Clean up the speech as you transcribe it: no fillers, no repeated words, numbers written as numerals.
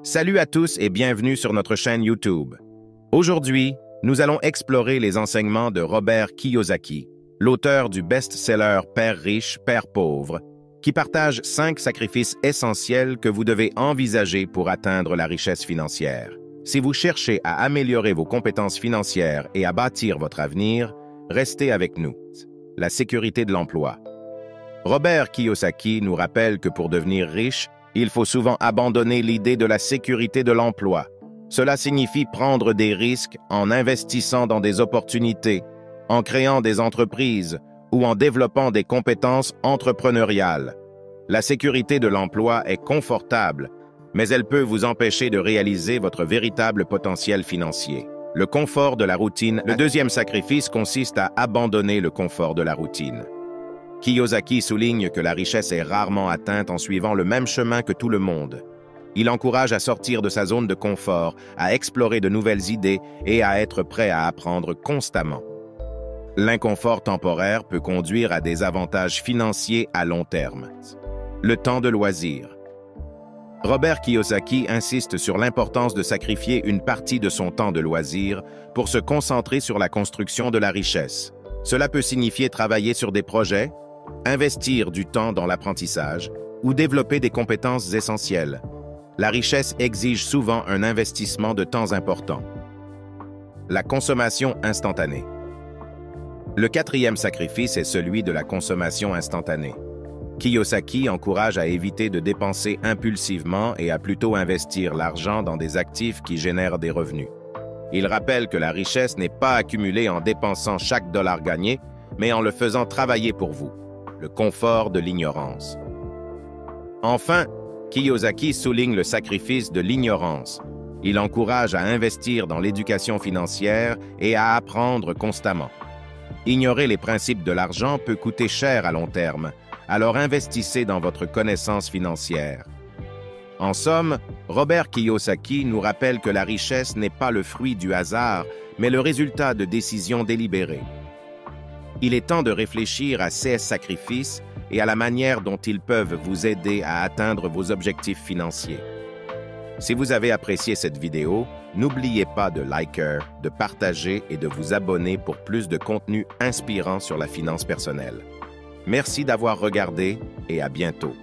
Salut à tous et bienvenue sur notre chaîne YouTube. Aujourd'hui, nous allons explorer les enseignements de Robert Kiyosaki, l'auteur du best-seller Père riche, Père pauvre, qui partage 5 sacrifices essentiels que vous devez envisager pour atteindre la richesse financière. Si vous cherchez à améliorer vos compétences financières et à bâtir votre avenir, restez avec nous. La sécurité de l'emploi. Robert Kiyosaki nous rappelle que pour devenir riche, il faut souvent abandonner l'idée de la sécurité de l'emploi. Cela signifie prendre des risques en investissant dans des opportunités, en créant des entreprises ou en développant des compétences entrepreneuriales. La sécurité de l'emploi est confortable, mais elle peut vous empêcher de réaliser votre véritable potentiel financier. Le confort de la routine. Le deuxième sacrifice consiste à abandonner le confort de la routine. Kiyosaki souligne que la richesse est rarement atteinte en suivant le même chemin que tout le monde. Il encourage à sortir de sa zone de confort, à explorer de nouvelles idées et à être prêt à apprendre constamment. L'inconfort temporaire peut conduire à des avantages financiers à long terme. Le temps de loisir. Robert Kiyosaki insiste sur l'importance de sacrifier une partie de son temps de loisir pour se concentrer sur la construction de la richesse. Cela peut signifier travailler sur des projets, investir du temps dans l'apprentissage ou développer des compétences essentielles. La richesse exige souvent un investissement de temps important. La consommation instantanée. Le quatrième sacrifice est celui de la consommation instantanée. Kiyosaki encourage à éviter de dépenser impulsivement et à plutôt investir l'argent dans des actifs qui génèrent des revenus. Il rappelle que la richesse n'est pas accumulée en dépensant chaque dollar gagné, mais en le faisant travailler pour vous. Le confort de l'ignorance. Enfin, Kiyosaki souligne le sacrifice de l'ignorance. Il encourage à investir dans l'éducation financière et à apprendre constamment. Ignorer les principes de l'argent peut coûter cher à long terme, alors investissez dans votre connaissance financière. En somme, Robert Kiyosaki nous rappelle que la richesse n'est pas le fruit du hasard, mais le résultat de décisions délibérées. Il est temps de réfléchir à ces sacrifices et à la manière dont ils peuvent vous aider à atteindre vos objectifs financiers. Si vous avez apprécié cette vidéo, n'oubliez pas de liker, de partager et de vous abonner pour plus de contenu inspirant sur la finance personnelle. Merci d'avoir regardé et à bientôt.